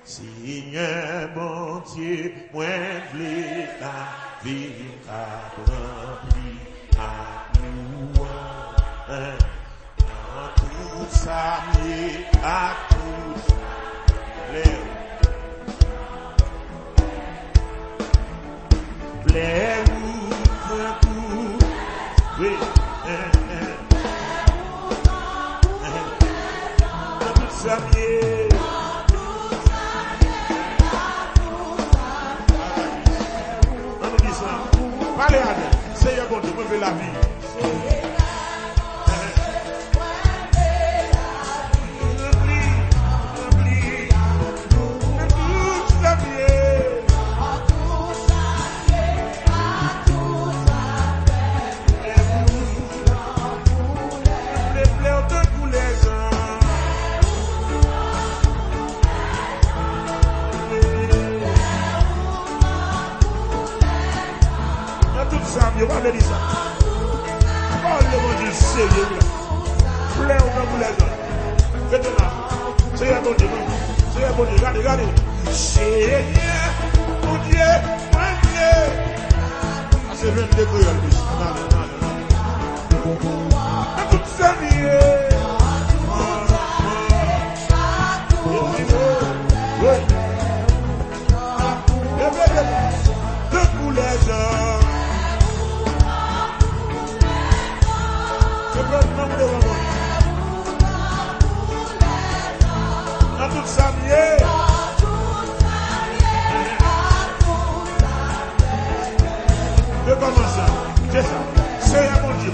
Seigneur bon Dieu, moi v'lais la vie à rempli à nous. Dans tout ça, mais à tout l'air. Plaît ou oui, dans tout ça, mais allez, allez, Seigneur bon Dieu, moi veux la vie. On va dire ça. Parle mon Dieu sérieux là. Plaît au vous les gens. Faites là. Seigneur bon Dieu. Seigneur bon Dieu. Regardez. Seigneur mon Dieu. Mon Dieu. Ah, c'est 22 créoles. Non. Tout ça mieux. De tous les gens. Dans tout ça mieux. De comment ça? C'est ça. Seigneur mon Dieu,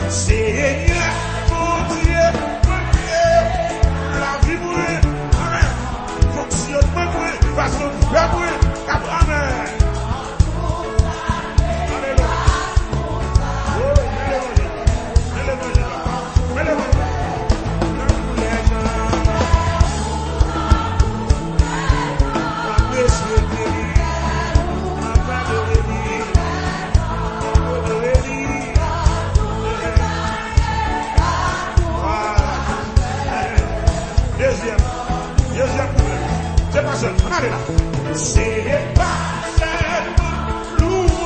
Seigneur mon Dieu, la vie mouille, amen. Fonctionnement mouille, façon de faire mouille, amen. Deuxième problème. C'est pas seul. On allez là. C'est pas seulement louange.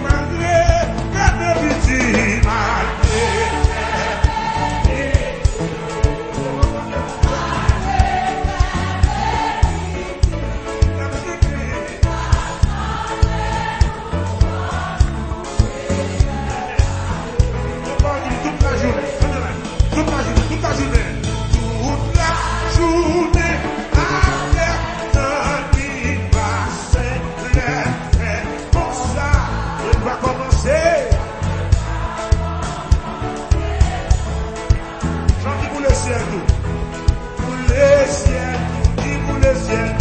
Malgré va commencer. Chantez pour le ciel, pour le ciel, dis pour le ciel.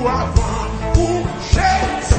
avant pour Jésus.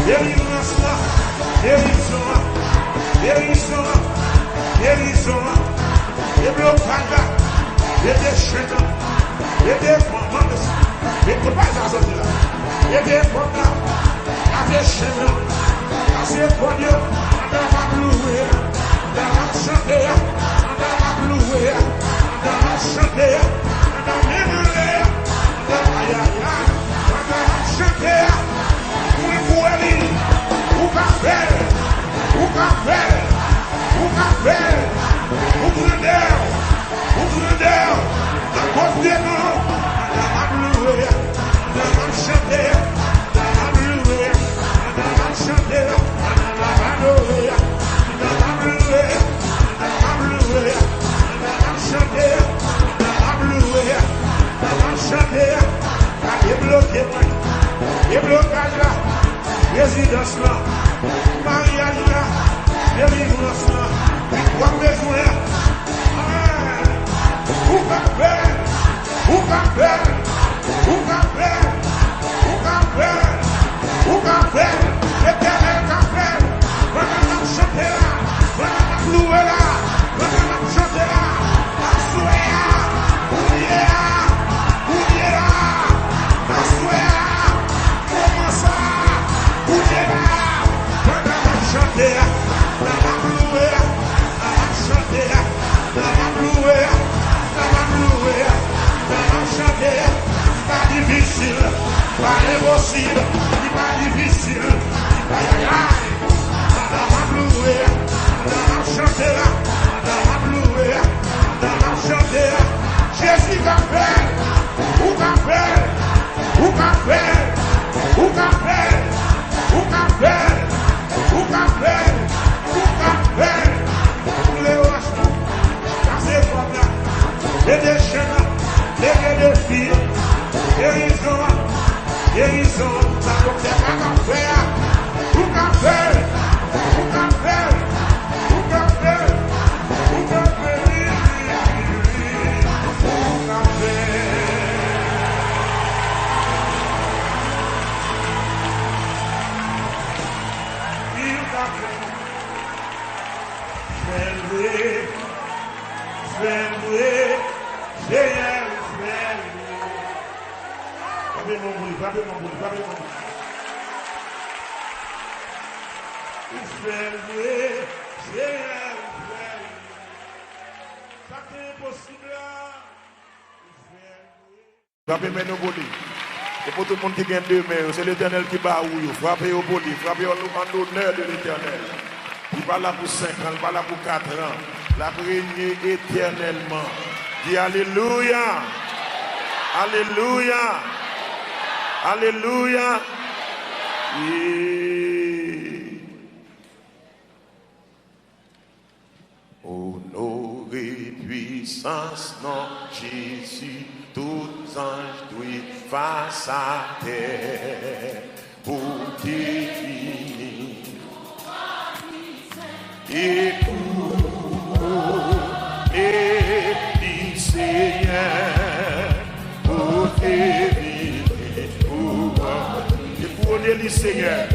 Délivrance là, guérison là, guérison là, guérison là, des blocages là, des chaînes là, des commandes, des copains à sortir là, des pommes là, des chaînes là, des pommes là, dans ma louée, dans ma chanter, dans ma louée, dans ma chanter, dans ma louée, dans ma yaya, dans ma chanter. O café, o grandel, a costeira, a blueia, a chanteira, a blueia, a chanteira, a blueia, a blueia, a blueia, a chanteira, a blueia, a chanteira, a déblocage là. Résidence là, mariage là, délivrance là, quoi besoin? Où café, l'éternel café, maintenant chanter là, maintenant louer là, maintenant chanter là, assoyer là, oublier là, assoyer là, comment ça? Pas difficile, pas impossible, pas difficile, pas Jésus t'appelle, ou t'appelle, ou t'appelle, ou t'appelle, ou t'appelle, ou t'appelle, ou t'appelle, pour les roches, dans ces pommes-là, et des chaînes, des filles, guérison, ça doit faire un café, ou café, ou café, ou café, ou café, Frappez mes nos bolis. Et pour tout le monde qui gagne deux mains, c'est l'Éternel qui bat où. Frappez au bolis, frappez en honneur de l'Éternel. Il va là pour 5 ans, il va là pour 4 ans. La régner éternellement. Dis Alléluia. Alléluia. Alléluia. Honoré puissance, non, Jésus, tous anges doivent face à terre pour définir. Et pour les Seigneur, pour définir, pour les Seigneur,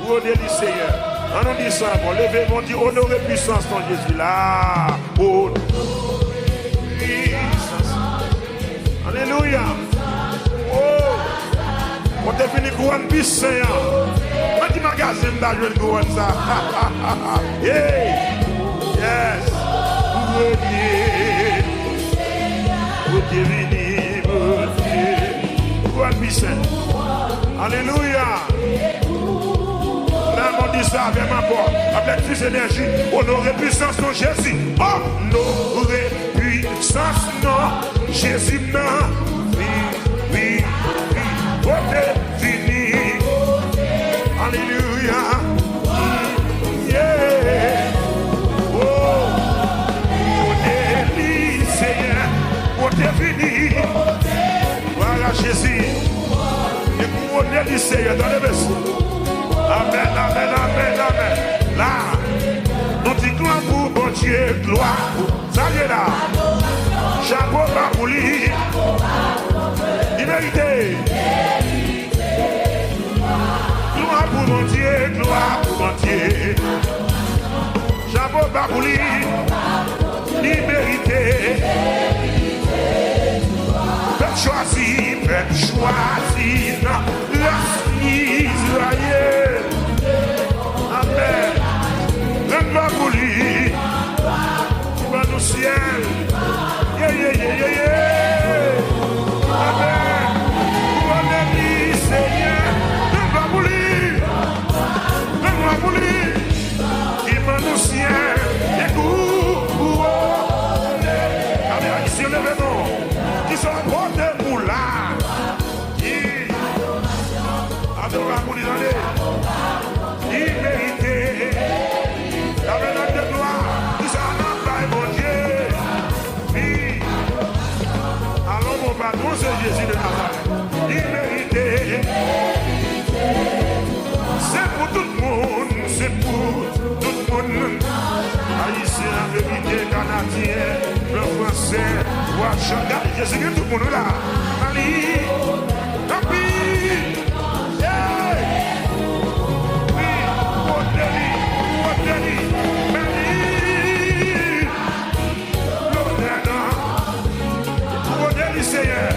pour les Seigneur. On nous dit ça, bon, levez, on dit honoré puissance ton Jésus là. Honoré puissance. Alléluia. Oh, on te finit couronne puissant. On dit magasin d'argent de couronne ça. Yeah. Yes. Pour Dieu vini, pour Dieu. Couronne puissant. Alléluia. On dit ça avec ma voix, avec plus d'énergie. Honoré puissance non Jésus. Honoré puissance non Jésus non. Oui. Côté fini. Alléluia. Yeah. Oh. Côté Seigneur. Côté fini. Voilà Jésus. Et couronné du Seigneur dans les vaisseaux. Amen, amen, amen, amen. Là, nous disons gloire pour bon Dieu, gloire pour ça y est là. Chapeau bas pour lui. Il mérite. Gloire pour bon Dieu. entier. Chapeau Babouli, liberté. Peuple choisi, non, Israël. Amen. Le Babouli, va nous ciel. Yeah, yeah, yeah, yeah, yeah. Amen. Seigneur, le Babouli, qui m'a nous ciel, écoute. Amen, ici, levez-nous, qui sont portés pour là. Babouli dans les, il méritait. Amen, notre gloire, qui sont en bas, mon Dieu. Oui. Allons, mon patron, c'est Jésus de Nazareth. Il méritait. C'est pour tout le monde, c'est pour tout le monde. Haïtien, vérité, canadien, le français, Ouachanga, Jésus, tout le monde là. Ali, Kapi, oui, Odeli, Mali, Odeli, Seigneur.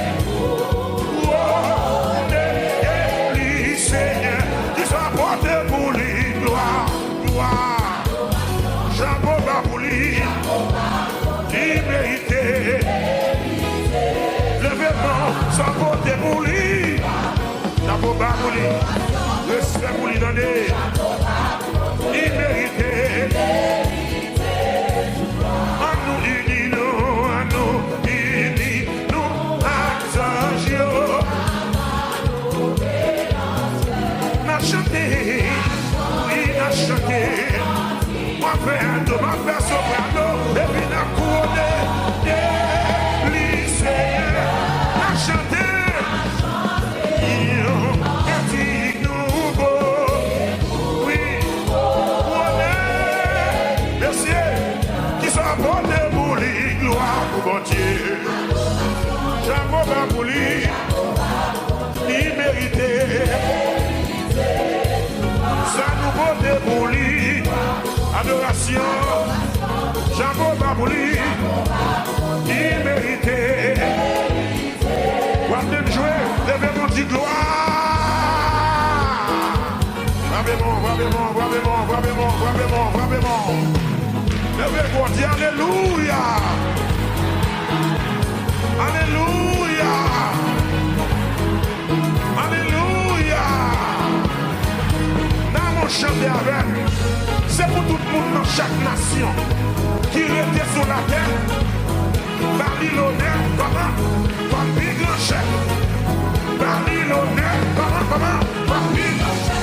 Liberté, levez-moi, sans porter pour lui. Chapeau bas pour lui, respect pour lui donner. Liberté, à nous unis, nous, Axagio. N'a chanté, oui, n'a chanté. Ma père soprano, et puis la couronne des lycéens, a chanté, un petit nouveau, oui, couronne, merci, qui sont apportés pour lui, gloire pour bon Dieu, j'avoue pour lui, il méritait, ça nous vote pour lui. Adoration, Jean-Paul Babouli, il méritait. Wapnem jouer, levez mon petit gloire. Bravo. Levez mon Dieu, alléluia. Alléluia. Dans mon chant avec. C'est pour tout le monde dans chaque nation qui était sur la terre. Babylonais, comment? Comme big grand chef. Babylonais, comment? Comme big grand chef.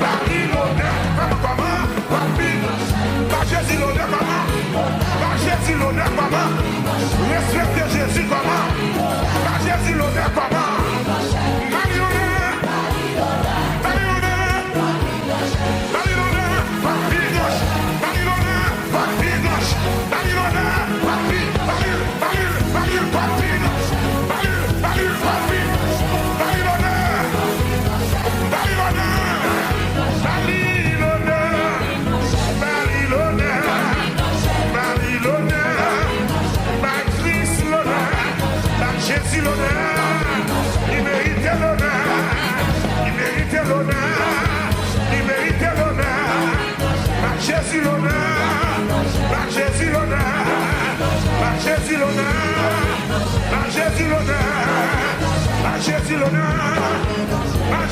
Babylonais, comment? Comme big grand chef. Pas Jésus l'honneur, comment? Pas Jésus l'honneur, comment? Respectez Jésus, comment? Pas Jésus l'honneur, comment?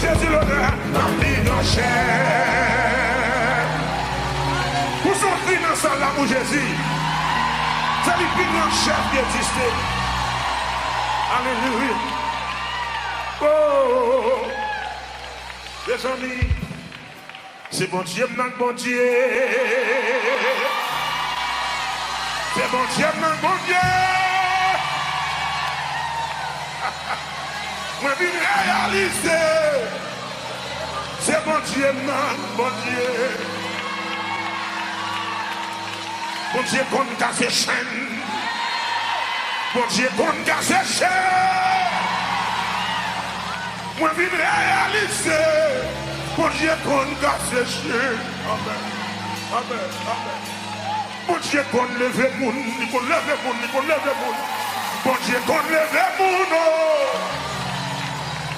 Jésus l'honneur, dans chair. Pour son finance là pour Jésus, c'est le plus grand chef qui existe. Alléluia. Oh, les amis, c'est bon Dieu, bon Dieu. C'est bon Dieu, bon Dieu. Moi, je vais réaliser. C'est bon Dieu, bon Dieu. Bon Dieu, qu'on casse les chaînes. Bon Dieu, qu'on casse les chaînes. Moi, je vais réaliser. Bon Dieu qu'on casse chien. Amen. Amen. Amen. Bon Dieu qu'on lève moun, il qu'on lève moun, il qu'on lève moun. Bon Dieu qu'on lève moun.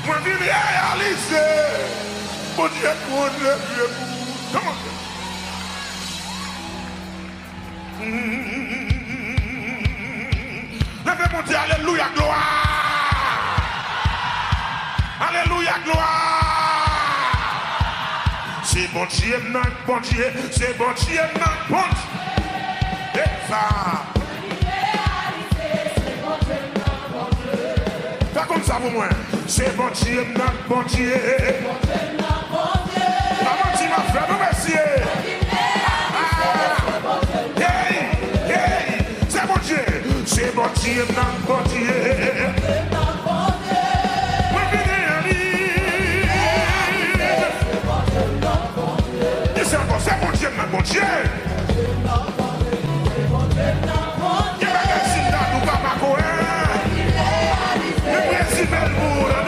Moi je viens réaliser. Bon Dieu qu'on lève moun. Lève mon Dieu, alléluia, gloire. Alléluia, gloire. C'est bon Dieu, bon Dieu, c'est bon Dieu, bon Dieu. Et ça. Fais comme ça pour moi. C'est bon Dieu, bon Dieu. Maman, tu m'as fait, non merci. C'est bon Dieu, c'est bon Dieu, bon Dieu. C'est bon Dieu, mon Dieu. Il va réussir dans tout Bamako. Il va réussir dans le monde.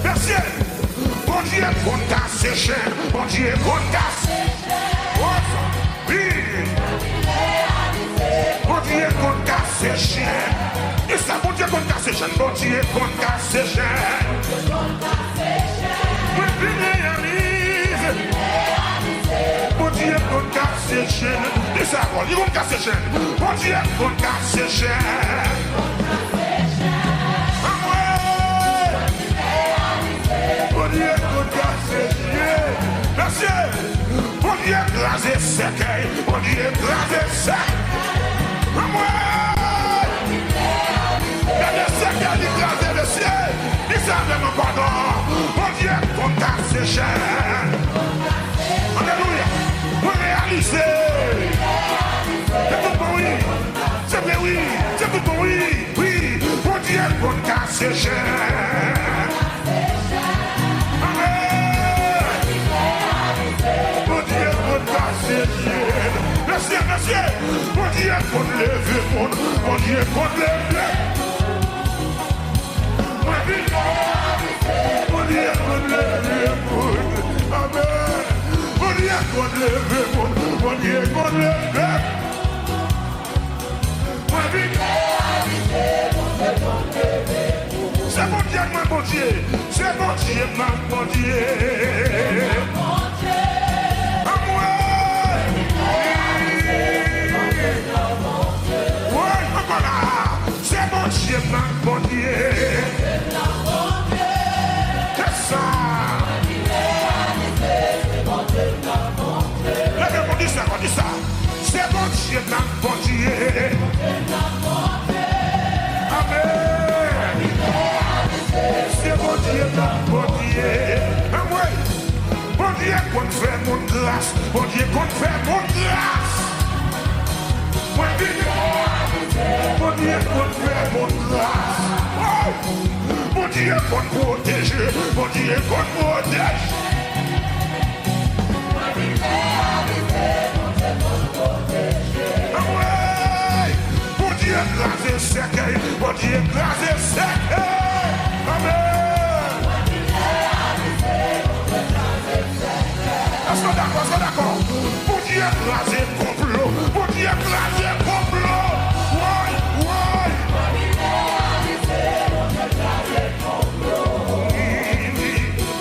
Merci. Bon Dieu, qu'on casse ses chaînes. Bon Dieu, qu'on casse. Oui. Bon Dieu, qu'on casse ses chaînes. Et ça, bon Dieu, qu'on casse ses chaînes. Bon Dieu, qu'on casse ses chaînes. Oui, bon Dieu, qu'on casse ses chaînes. Et ça, ils vont casser ses chaînes. Bon Dieu, qu'on casse ses chaînes. Bon Dieu, qu'on casse ses chaînes. Merci. Bon Dieu, écraser sec. Bon Dieu, écraser sec. Il y a des secs qui écrasent le ciel. Ils savent mon pardon. Bon Dieu, qu'on casse ses chaînes. Alléluia. Vous réalisez. C'est tout bon, oui. C'est vrai, oui. C'est tout bon, oui. Oui. Bon Dieu, qu'on casse ses chaînes. Amen. Bon Dieu, qu'on casse ses chaînes. Merci, merci. Bon Dieu, qu'on lève le monde. Bon Dieu, qu'on lève le monde. Bon Dieu, qu'on lève le monde. Amen. Bon Dieu, qu'on lève le monde. Bon Dieu, qu'on lève le monde. C'est bon Dieu, mon Dieu. C'est bon Dieu, mon Dieu. À moi. Oui, encore là. C'est bon Dieu, mon Dieu. C'est ça. On dit ça, on dit ça. C'est bon Dieu, bon Dieu. Amen. C'est bon Dieu, bon Dieu. Amen. Bon Dieu, qu'on fait mon grâce. Bon Dieu, qu'on fait mon grâce. Bon Dieu, qu'on fait mon grâce. Bon Dieu, qu'on protège. Bon Dieu, qu'on protège. Bon Dieu, écraser sec. Bon Dieu, écraser sec. Amen. Est-ce qu'on d'accord? Bon Dieu, écraser complot. Bon Dieu, écraser complot. Oui.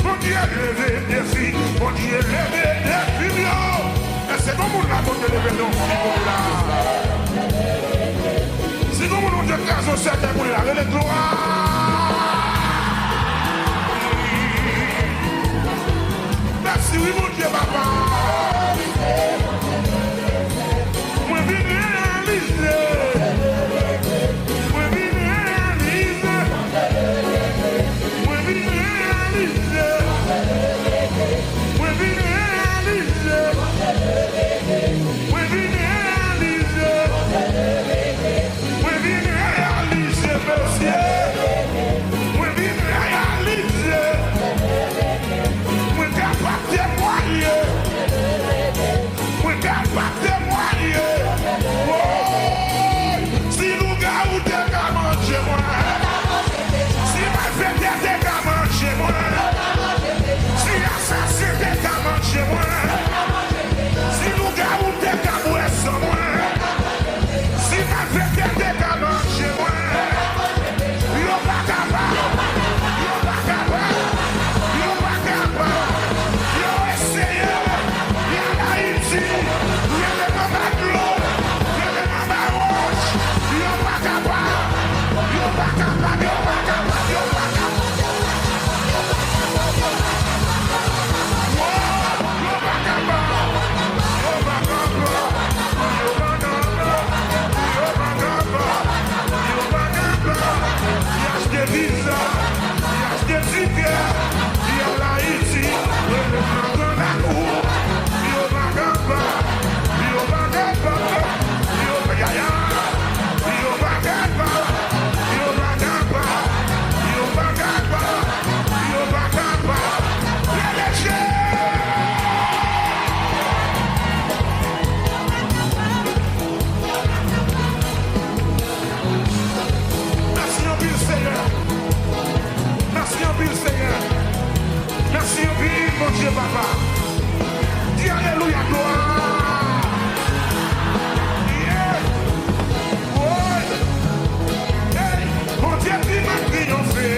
Bon Dieu, lever des filles. Bon Dieu, lever des filles. C'est comme on a donné le vélo, c'est comme on a dit que c'est un peu la gloire. Merci, oui, mon Dieu, papa. Moi, je viens réaliser. Moi, je viens réaliser. Moi, je viens réaliser. Moi, je viens réaliser. Monsieur. papa. Dis alléluia, gloire. Yeah. Ouais. Hey. Mon Dieu qui m'a triomphé.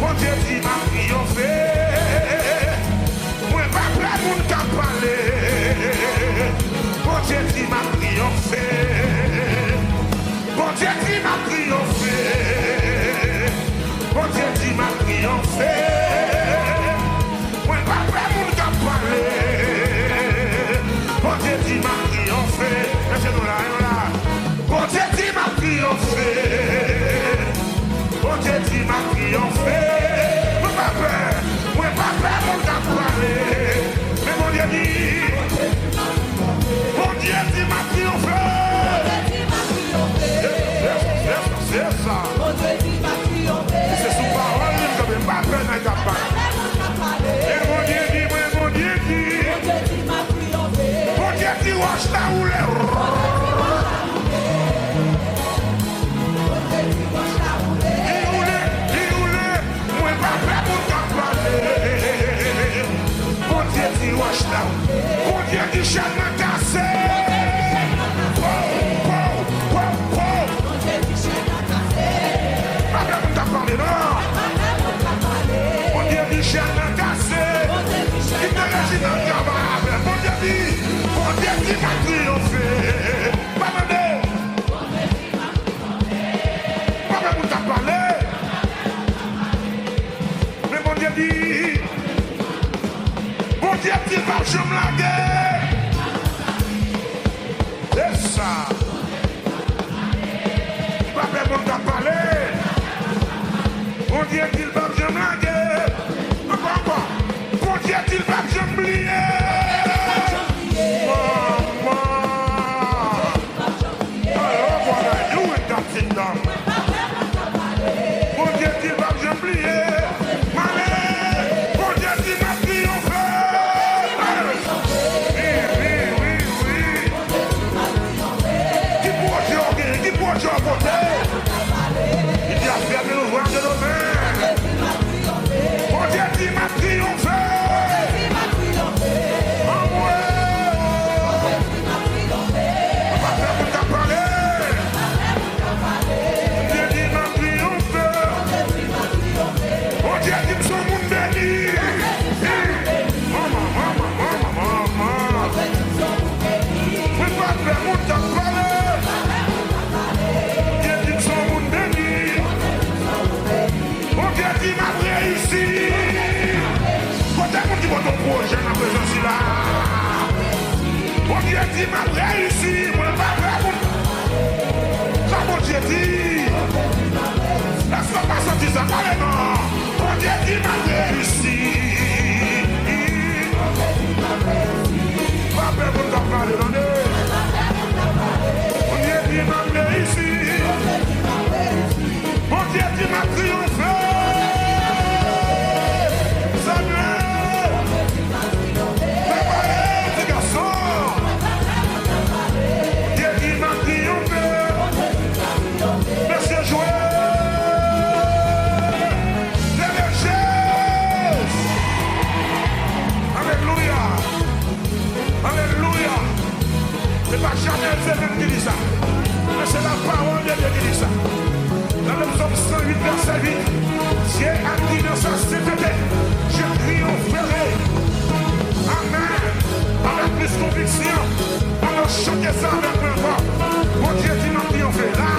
Mon Dieu qui m'a triomphé. Moi, pas prêt pour nous parler. Mon Dieu qui m'a triomphé. Mon Dieu qui m'a triomphé. Mon Dieu qui m'a triomphé. Moi, pas prêt pour nous parler. Mon Dieu qui m'a triomphé. Laissez-nous là. Mon Dieu qui m'a triomphé. Mon Dieu qui m'a triomphé. Moi, pas prêt. Moi, pas prêt pour nous parler. Mais mon Dieu dit. Mon Dieu qui m'a triomphé. C'est ça. C'est sous parole, il ne peut pas prendre un capable. Et mon Dieu dit, mon Dieu dit. Mon Dieu dit, wash ta roulette. Il roulait, moi pas prêt pour t'appeler. Mon Dieu dit, wash ta roulette. Mon Dieu dit, chaîne cassé. Mon Dieu dit, chaîne cassée. Il te laisse dans le cabane. Mon Dieu dit, m'a triomphé. Pas demandé. Pas même pour t'en parler. Mais mon Dieu dit, je me la guerre. C'est ça. Pas même pour t'en parler. Mon Dieu dit, pas je me la guerre. Mon Dieu dit, pas je me oublier. Il m'a réussi, moi pas prêt. Ça mon Dieu dit. Laisse-moi pas sentir ça par les noms. Mon Dieu dit m'a réussi. Pas prêt pour t'en parler dans le. Mon Dieu dit m'a réussi. Mon Dieu dit m'a triomphé. C'est pas Chanel, c'est même qui dit ça. Mais c'est la parole de Dieu qui dit ça. Dans le psaume 108, verset 8, Dieu a dit dans sa sainteté, je triompherai. Amen. Avec plus conviction, on a chanté ça avec moi fort. Mon Dieu dit m'a triomphé. Là,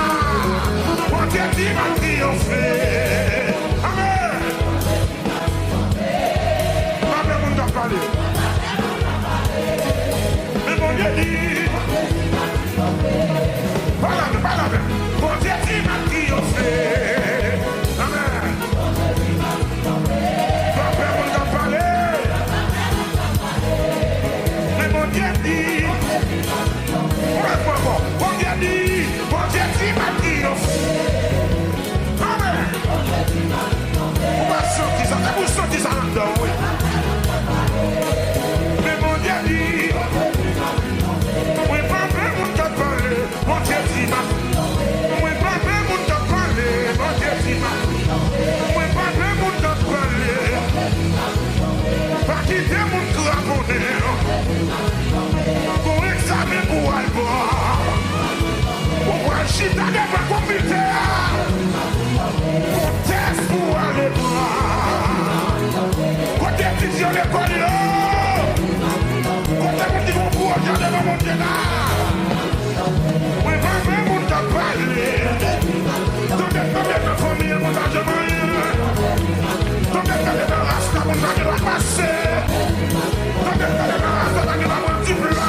mon Dieu dit m'a triomphé. Amen. Pas de monde à parler. Mais mon Dieu dit. Parle, mon Dieu qui m'a triomphé. Amen. Pas peur pour t'en parler. Mais mon Dieu dit. Mon Dieu dit. Mon Dieu qui m'a triomphé. Amen. On va sentir ça. Vous sentez ça là-dedans, oui. Mais mon Dieu dit. Oui, pas peur pour t'en parler. Mon Dieu qui m'a triomphé. Mon l'école, quand t'as dit qu'on pourra regarder le monde là. Oui, vraiment, on t'a parlé. Tant que ta famille, on t'a jamais. Tant que ta race, on t'a pas passé. Tant que ta race, on t'a pas multiplié.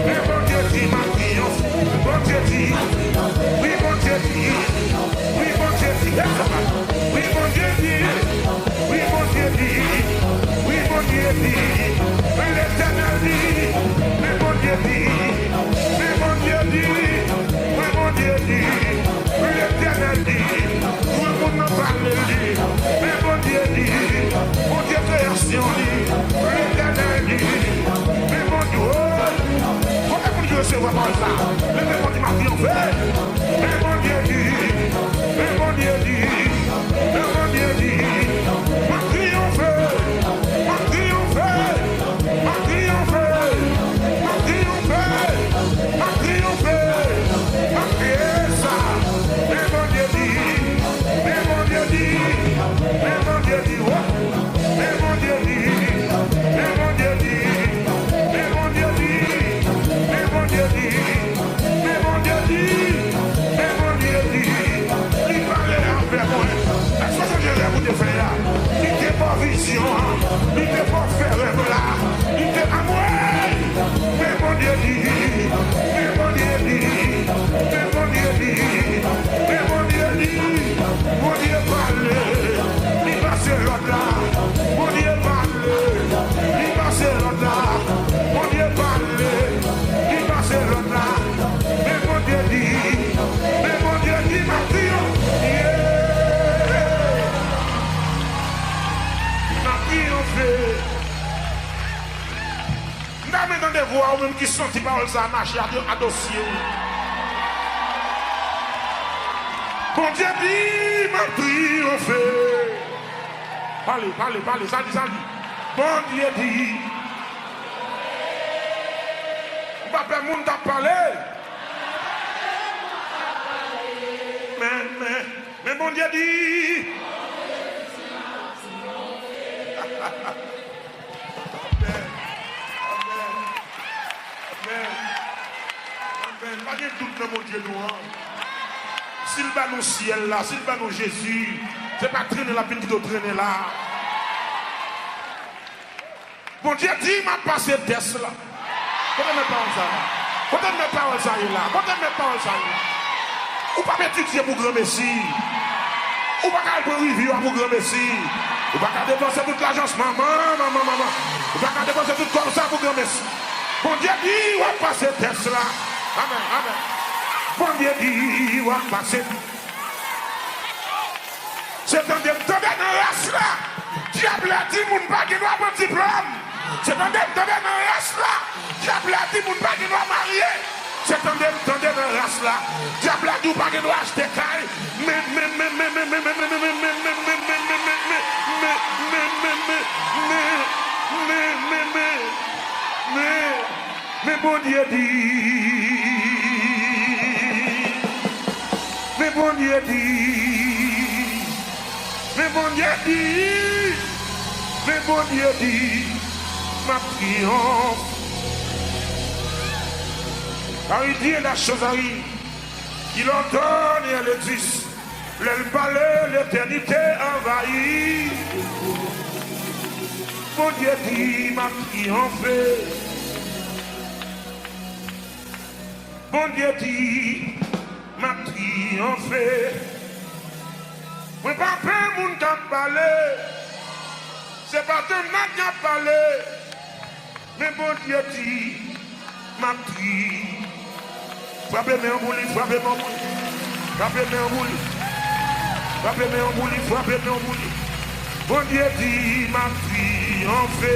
Et bon Dieu dit, ma fille, bon Dieu dit, oui, bon Dieu dit, oui, bon Dieu dit, oui, bon Dieu dit, oui, bon Dieu dit, oui, bon Dieu dit, l'Éternel dit, mais bon Dieu dit, mais bon Dieu dit, mais bon Dieu dit, l'Éternel dit, tout le monde n'a pas le dit, mais bon Dieu dit, bon Dieu création dit, l'Éternel dit, mais bon Dieu, je sais pas ça. Le démon dit ma vie en fait. Mais mon Dieu dit, mais mon Dieu dit, mais mon Dieu dit, ma vie en fait, ma vie en fait, ma vie en fait, ma vie en fait, ma vie en fait, ma vie est ça. Mais mon Dieu dit, mais mon Dieu dit, mais mon Dieu dit, mais mon Dieu dit, mais mon Dieu dit, mais mon Dieu dit. Mais mon Dieu dit, mais mon Dieu dit, mais mon Dieu dit, il parlait avec moi. Est-ce que je vais vous faire? Il n'était pas vision, il n'était pas faire là, il était à moi. Mais mon Dieu dit, mais mon Dieu dit, mais mon Dieu dit, mais mon Dieu dit, mon Dieu parle, il va se l'autre là, mon Dieu parle, il va se l'autre là, mon Dieu parle. C'est l'autre là, mais mon Dieu dit, ma fille, ma fille on fait. N'a maintenant des voix ou même qui sont qui parlent ça marcher à dossier. Mon Dieu dit, ma fille on fait. Parlez, ça dit. Mon Dieu dit. Papa, moun t'a parlé. Mais mon Dieu dit. Amen. Pas de doute dans mon Dieu noir. S'il va nous ciel là, s'il va nous Jésus, c'est pas traîner la peine qui doit traîner là. Mon Dieu dit, m'a passé test là. Quand mes paroles ça, quand mes paroles ça là, quand mes paroles ça là, ou pas m'étudier pour grand messie, ou pas qu'à pour review pour grand messie, ou pas qu'à dépenser toute l'agence maman, ou pas qu'à dépenser tout comme ça pour grand messie. Bon Dieu dit, on va passer test là, amen. Bon Dieu dit, on va passer. C'est un des temps dans la race là, diable a dit, mon pas qui doit avoir un diplôme. C'est un des temps dans la race là. Diable a dit, mon pas qui doit marier. C'est un des temps dans la race là. Diable a dit, mon pas qui doit acheter caille. Mais bon Dieu dit. Mais bon Dieu dit. Mais bon Dieu dit. Mais bon Dieu dit. Ma triomphe. Car il dit la chose arrive. Il ordonne et elle existe. Le palais, l'éternité envahit. Mon Dieu dit, m'a triomphé. Mon Dieu dit, m'a triomphé. Mais pas peur, mon t'a parlé. C'est pas ton mat qui a parlé. Mais mon Dieu dit, m'a triomphé. Frappez-moi en boule, frappez-moi en boule. Frappez-moi en boule. Frappez-moi en boule, frappez-moi en boule. Mon Dieu dit, m'a triomphé.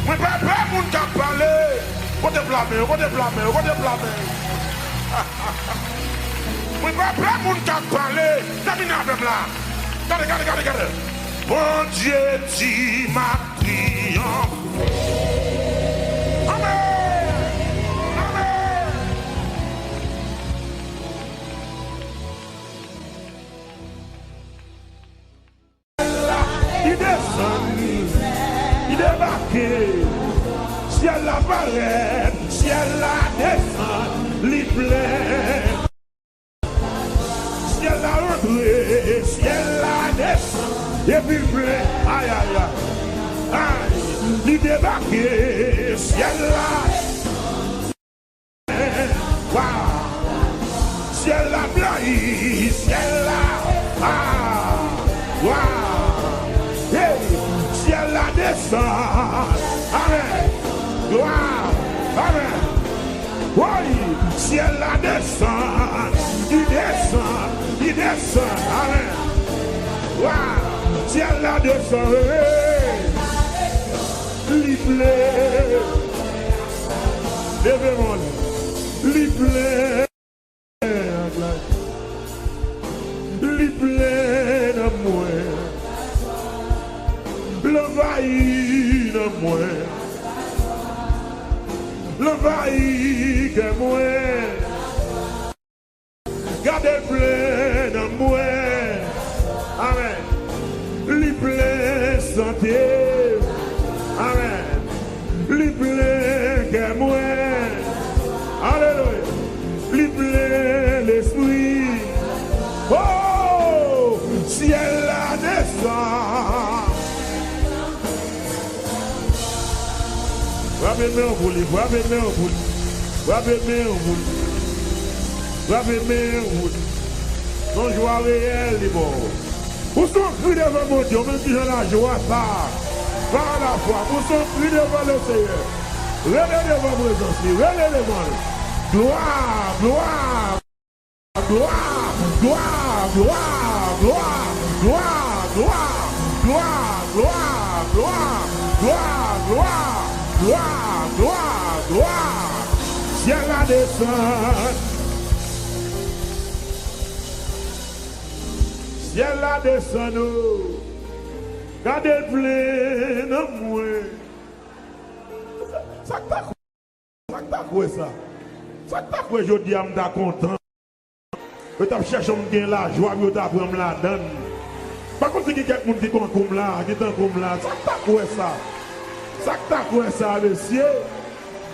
Mais pas peur, mon t'a parlé. On te blâme. Mais pas peur, mon t'a parlé. Terminez avec là. Regardez. Mon Dieu dit, m'a triomphé. Amen. il débarque, ciel la paraît, ciel la descend, il plaît, ciel la rentrée, ciel la descend, et puis il plaît, aïe aïe aïe, aïe, il débarque, ciel la, waouh, ciel la blaye, ciel la, ah, waouh, hey, ciel la descend, amen, gloire, amen, oui, ciel la descend, il descend, amen, waouh, ciel la descend, il plaît, levez-moi, il plaît, il plaît de moi, l'envahit de moi, l'envahit de moi, gardez plein de moi, amen, il plaît santé, amen, il plaît de moi, alléluia, il plaît l'esprit, oh, ciel la descend. Non, joie réelle, les bons. Vous sont pris devant mon Dieu, même si j'ai la joie, ça. Par la foi, vous sont pris devant le Seigneur. Relève devant mon Dieu, relève devant. Gloire, gloire, gloire, gloire, gloire, gloire, gloire, gloire, gloire, gloire, gloire, gloire, gloire. Gloire, gloire, gloire, ciel la descend, ciel la descend, gardez plein de moi. Ça t'a quoi ça? Ça t'a quoi je dis à m'ta content? Je t'ai cherché à me gagner la joie, je t'ai pris me la donne. Par contre, il y a quelqu'un qui compte comme là, qui est comme là, ça t'a quoi ça? Ça t'a quoi ça, monsieur?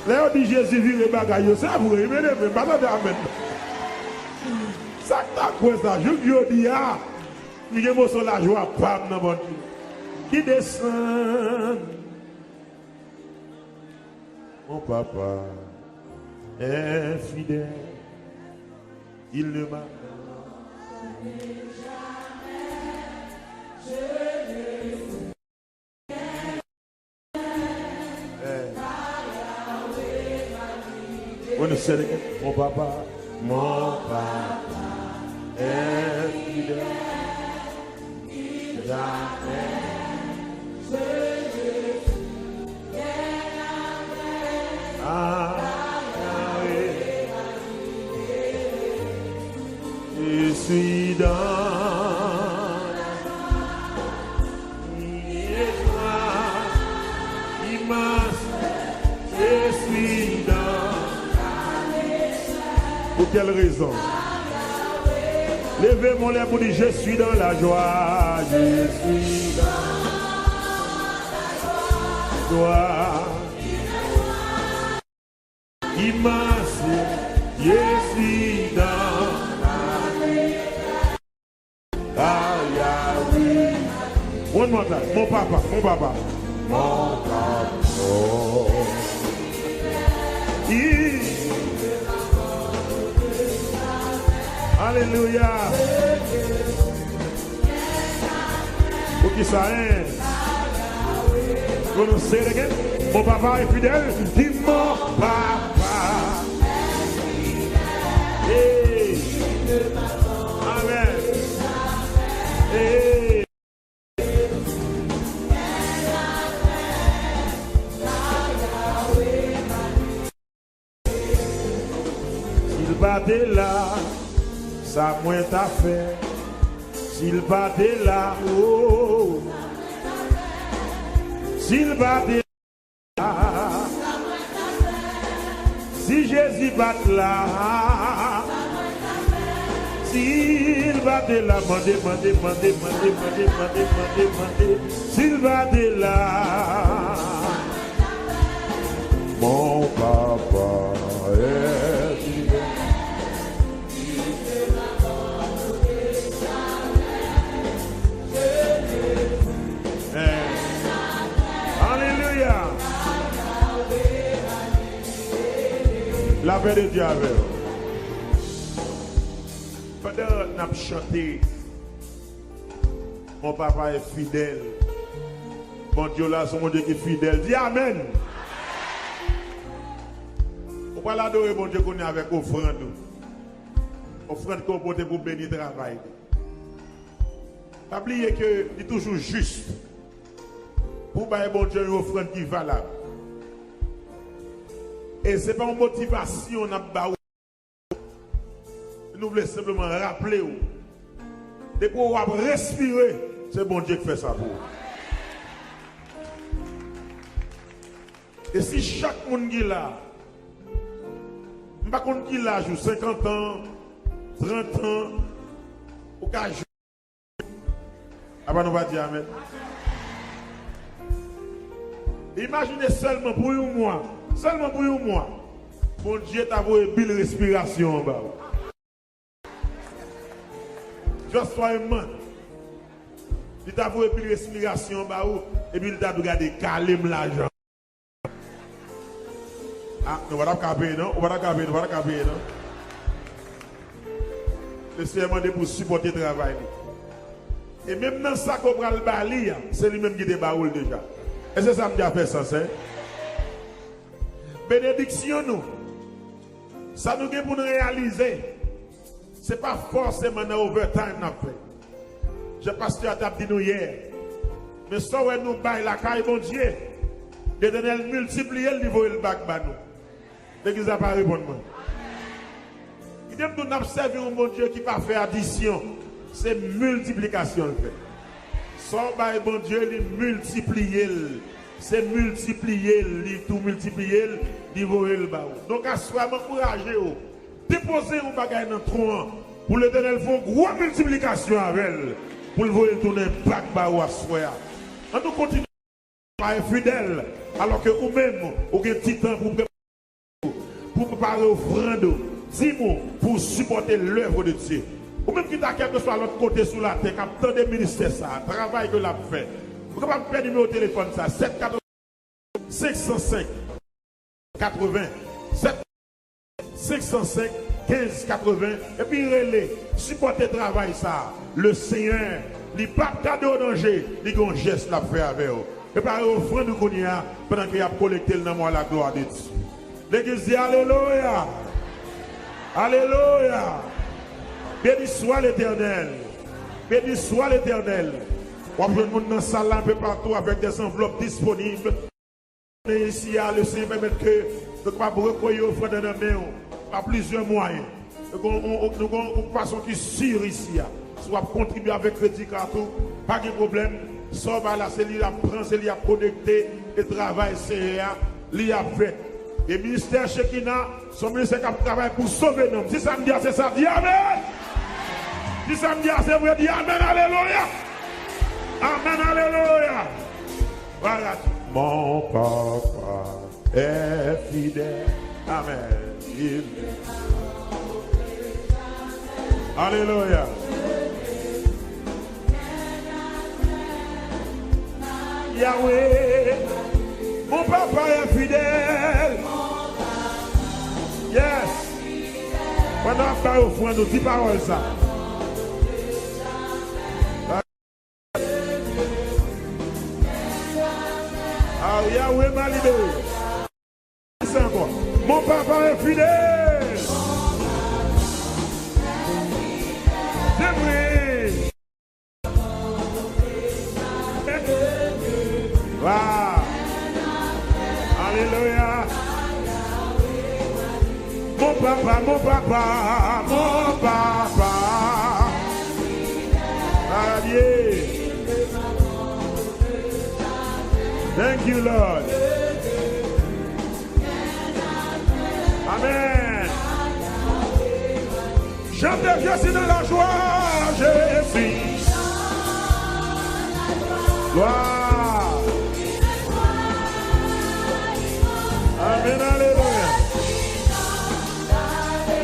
Là, on dit Jésus vit les bagailles, c'est vrai, mais ne pas amen. Ça t'a quoi ça? Je dis, ah, il y a sur la joie, pas dans votre vie. Qui descend? Mon papa est fidèle, il ne m'a mon papa est fidèle, jamais. Je suis dans je suis dans. Pour quelle raison? Levez mon lèvre pour dire je suis dans la joie. Je suis dans la joie. Immense, je suis dans la joie. Aïe, oui. One more time. Mon papa. Oh. Alléluia. Pour qui ça est? Vous say it again. Mon papa est fidèle. Dis mon papa. Hey. Amen. Hey. S'il battait là, ça moins t'a fait. S'il battait là, oh. S'il battait là, si Jésus bat là, S'il va de là, mandez. S'il va de là, mon papa est fidèle. Alléluia. La paix de Dieu avec vous. Pendant que nous chanté, mon papa est fidèle. Mon Dieu là, c'est mon Dieu qui est fidèle. Dis Amen. On va l'adorer, mon Dieu, qu'on est avec offrande. Offrande qu'on porte pour bénir le travail. N'oubliez que c'est toujours juste. Pour bailler bon Dieu une offrande qui est valable. Et ce n'est pas une motivation nous voulons simplement rappeler dès qu'on va respirer, c'est bon Dieu qui fait ça pour vous. Et si chaque monde qui est là, je ne sais pas qui l'a, 50 ans, 30 ans, ou 4 jours, après nous va dire Amen. Imaginez seulement pour un mois, mon Dieu t'a voué une respiration en bas. Juste for a month. Il t'a voué une respiration en bas et puis il t'a regardé calme l'argent. Ah, nous va pas payer, non? On va pas payer, non? Le Seigneur m'a demandé pour supporter le travail. Et même dans ça qu'on prend le bali, c'est lui-même qui débaroule déjà. Est-ce que ça me dit à faire ça, c'est? Bénédiction, nous. Ça nous dit pour nous réaliser. Ce n'est pas forcément dans overtime qu'on a fait. Je pasteur a dit nous hier. Mais ça, où nous baillons la caille, mon Dieu. L'Éternel multiplie le niveau et le bac bas nous. L'église n'a pas répondu. Il aime nous observer un bon Dieu qui ne fait pas addition. C'est multiplication. Son bail, bon Dieu, il multiplie. C'est multiplier, tout multiplier, niveau et le bas. Donc, à soi, m'encourager. Déposer un bagage dans le tronc pour l'Éternel faire une grosse multiplication avec elle. Pour le voir tourner bac bas ou à soi. On nous continue à être fidèle. Alors que vous-même, vous avez un petit temps pour préparer offrande. Dis-moi, pour supporter l'œuvre de Dieu. Ou même qui t'a quelque soit à l'autre côté sur la terre, comme tant de ministères, ça, travail que l'a fait. Vous pouvez pas me faire numéro de téléphone, ça, 780 505 80 7 505 15 80 et puis relais, supporter le travail, ça. Le Seigneur, il n'y a pas de cadeau danger, il y a un geste à faire avec vous. Et par offrande de Kounia, pendant qu'il a collecté le nom à la gloire de Dieu. L'église dit Alléluia. Alléluia. Béni soit l'Éternel. Béni soit l'Éternel. On peut nous dans la salle un peu partout avec des enveloppes disponibles. Et ici, le Seigneur permet que nous ne recueillir au fond de nos mains par plusieurs moyens. Nous avons une façon qui sûre ici. Soit contribuer avec crédit carton, pas de problème. Soit là, c'est lui qui prend, c'est lui qui connecté, et travail, c'est lui qui fait. Et le ministère Shekina, son ministère qui travaille pour sauver nous. Si ça me dit, c'est ça, dis Amen. Si ça me dit, c'est vrai, dis Amen, Alléluia. Amen, Alléluia. Voilà. Mon papa est fidèle. Amen. Alléluia. Yahweh, mon papa est fidèle. Yes. Pendant que nous offrons nos 10 paroles, ça. Ah, Yahweh m'a libéré. C'est encore. Mon papa est fidèle. C'est vrai. Wow. Alléluia. Mon papa, mon papa, mon papa. Allié. Thank you, Lord. Amen. Chantez, je suis dans la joie, je suis. Gloire. Amen, alléluia.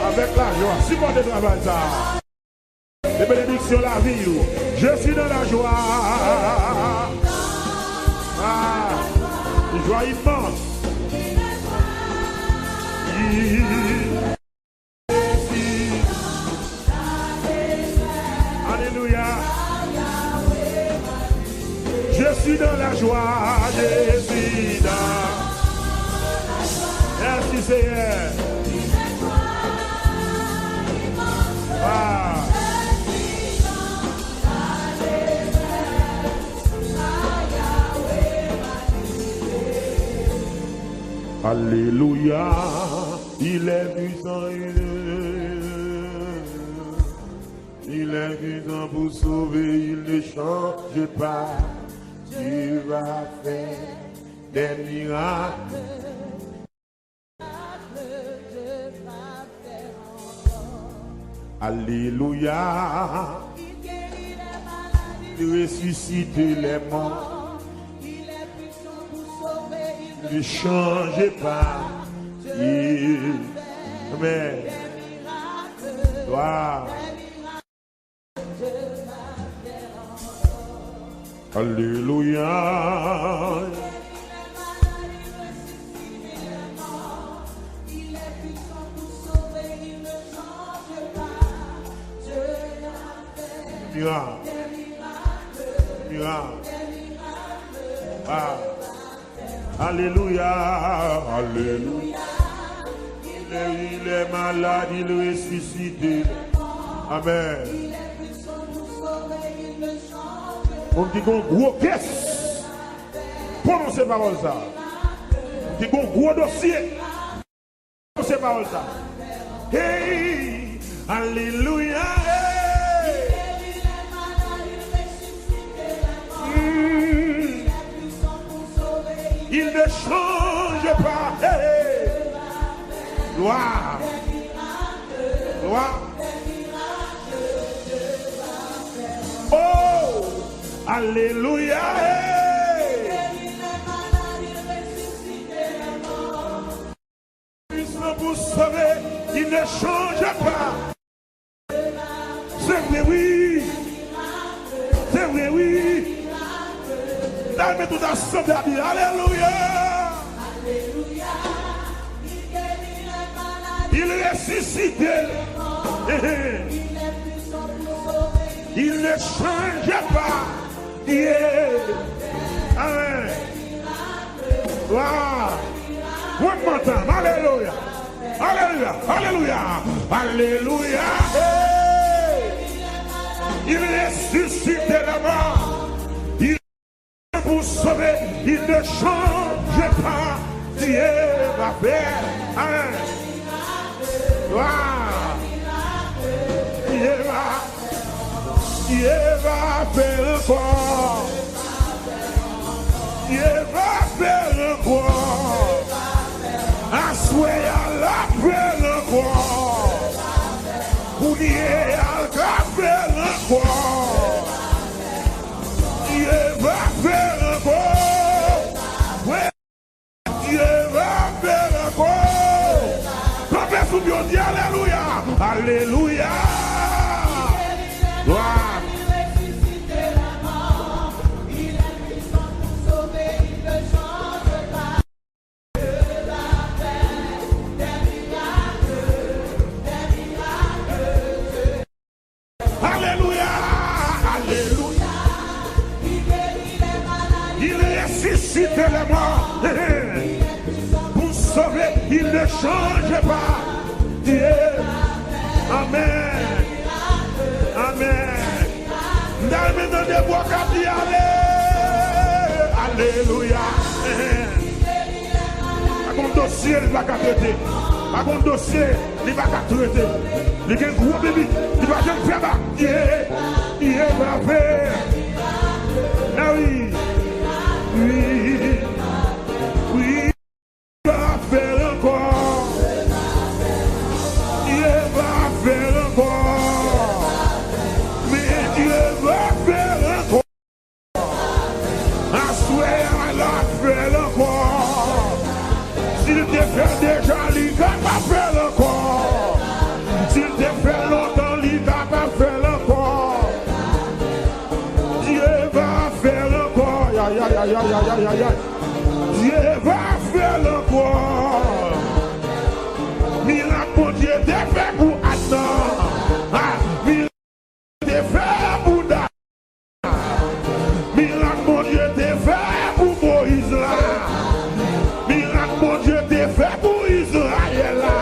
Avec la joie, si vous travaillez ça. Les bénédictions, la vie, je suis dans la joie. Ah, une joie immense. Alléluia. Je suis dans la joie, je suis dans. Merci Seigneur. Ah. Alléluia, il est puissant, il est puissant pour sauver, il ne change pas, il va faire des miracles. Alléluia, il ressuscite les morts. Ne changez pas. Amen. Gloire. Alléluia. Miracle. Miracle. Ah. Alléluia, alléluia. Il est malade, il ressuscite. Amen. On dit qu'on gros caisse. Prononcez parole ça. On dit qu'on gros dossier. Prononcez parole ça. Hey, alléluia. Il ne change pas. Hey. Gloire. Gloire. Oh, alléluia. Hey. Pour sauver, il ne change pas. C'est vrai, oui. C'est vrai, oui. Dame tout ensemble à dire alléluia. Alléluia. Il ressuscite. Il ne change pas. Amen. Wow. One more time. Alléluia. Alléluia. Alléluia. Alléluia. Hey. Il ressuscite la mort. Pour sauver, il ne change pas. Dieu va faire. Amen. Dieu va faire encore. Dieu va faire encore. Assoyez à la faire encore. Pour Dieu à la faire encore. Dieu va faire encore. Ouais. Dieu va faire encore. Quand est-ce que Dieu dit alléluia? Alléluia. Gloire. Pour sauver, il ne change pas. Dieu. Amen. Amen. Dans des bois qui alléluia. Pas mon dossier, il va traiter. Pas mon dossier, il va traiter. Il y a un gros bébé, il va jamais faire ça. Il va faire. Ah oui. Oui. Oui. Il va faire encore. Il va faire encore. va faire encore. Dieu va faire encore. Miracle, mon Dieu, t'es fait pour Adam. Miracle, t'es fait pour David. Miracle, mon Dieu, t'es fait pour Moïse là. Miracle, mon Dieu, t'es fait pour Israël là.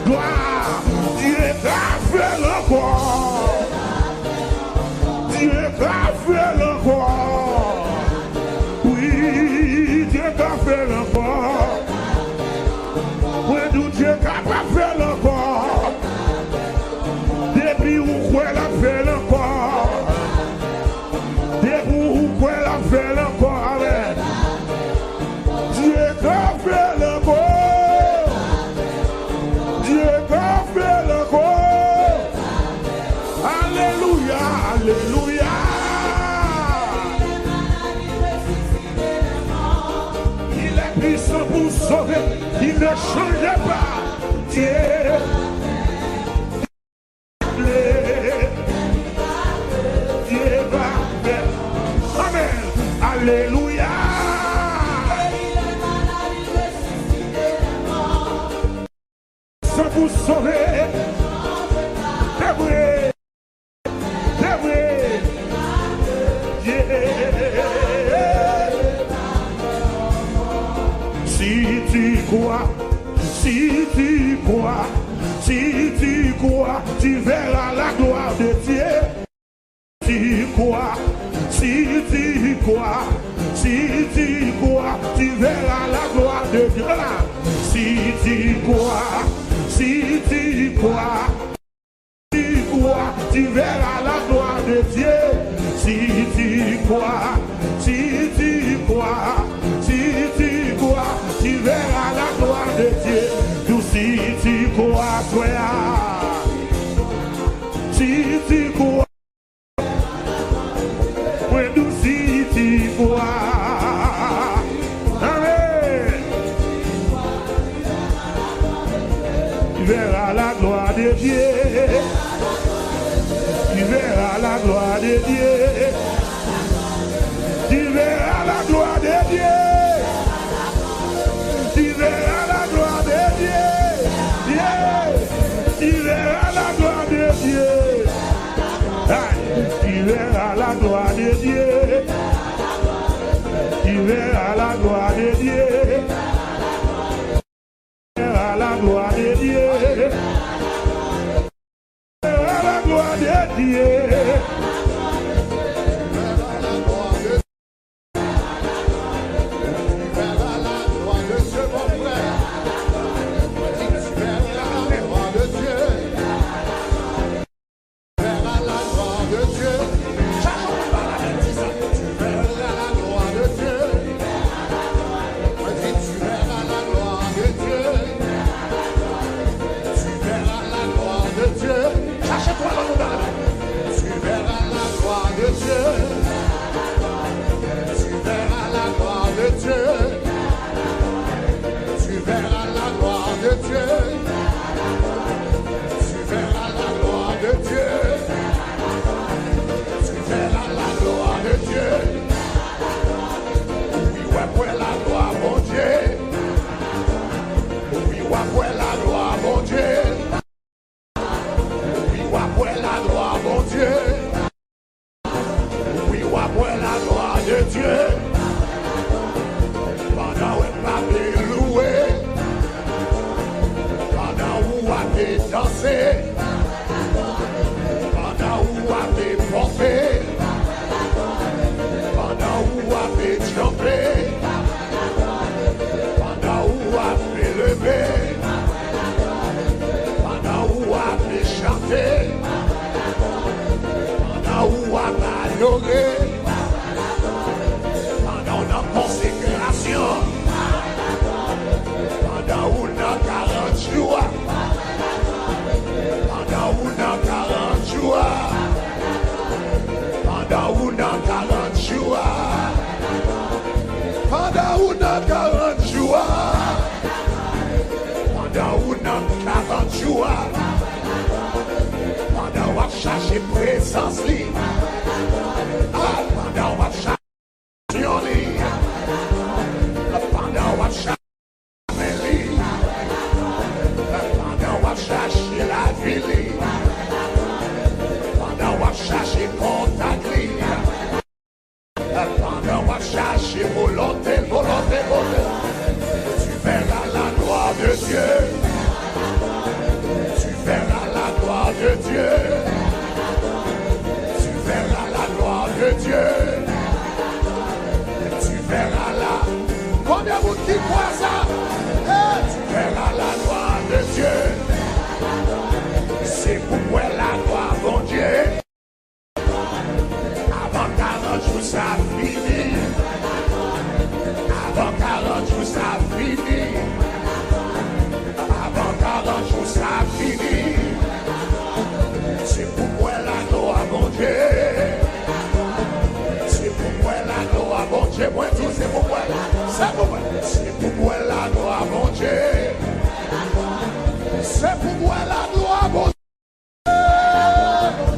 Gloire, Dieu t'a fait encore. Dieu t'a fait encore. Oui, Dieu t'a fait encore. Oui, Dieu t'a fait encore. Depuis où quoi la fait encore. Depuis où quoi la fait encore. Dieu t'a fait encore. Dieu t'a fait encore. Alléluia, alléluia. Il est puissant pour sauver, il ne change pas. Dieu, Dieu va faire. Amen. Alléluia. C'est pour sauver. C'est vrai. C'est vrai. Si tu crois, si tu crois, si tu crois, tu verras la gloire de Dieu. Si tu crois, si tu crois, si tu crois, tu verras la gloire de Dieu. Si tu crois, si tu crois, tu verras la gloire de Dieu. Si tu crois, si tu crois, si tu crois, tu verras la gloire de Dieu. Tout si tu crois, frère. Si tu crois, oui, tout si tu crois. Amen. Tu verras la gloire de Dieu. Tu verras la gloire de Dieu. Tu verras la gloire de Dieu. Tu verras la gloire de Dieu. Tu verras la gloire de Dieu. Tu verras la gloire de Dieu. Tu verras la gloire de Dieu. Tu verras la gloire de Dieu. La gloire de Dieu. qui croit ça, tu verras la gloire de Dieu. C'est pourquoi la gloire, mon Dieu. Avant 40 jours, ça finit. Avant 40 jours, ça finit. Avant 40 jours, ça finit. C'est pourquoi la gloire, mon Dieu. C'est pourquoi la gloire, mon Dieu. Moi, tout, c'est pourquoi. C'est pourquoi la gloire, mon Dieu. C'est pourquoi la gloire, mon Dieu.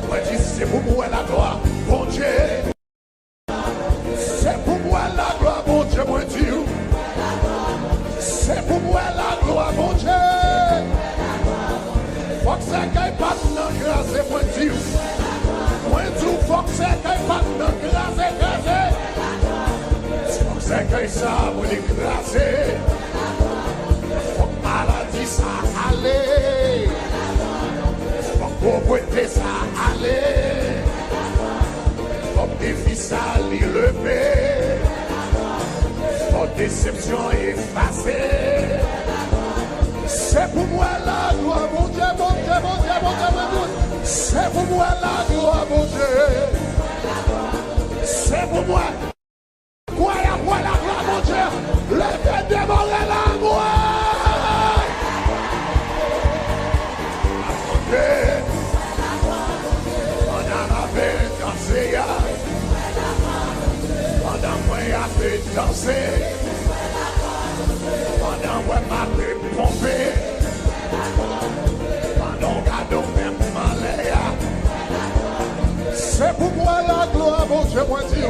Moi, dis, c'est pourquoi la gloire, mon Dieu. C'est pourquoi la gloire, mon Dieu, moi, dis. C'est pourquoi la gloire, mon Dieu. Faut que ça caille pas dans grâce, moi, dis. Moi, dis, faut que ça caille pas dans grâce. Faut que ça caille ça pour l'écraser. Faut que maladie ça aller. Faut que pauvreté ça aller. Faut que défi ça l'y lever. Faut que déception effacer. C'est pour moi la gloire, mon Dieu, mon Dieu, mon Dieu, mon Dieu, mon Dieu. C'est pour moi la gloire, mon Dieu. C'est pour moi. Quoi la gloire, mon Dieu. Le fait de démorer la gloire. On a fait danser. Pendant moi, il a fait danser. Pendant moi, m'a fait pomper. Pendant gado même malaya. C'est pour moi la gloire, mon Dieu, mon Dieu.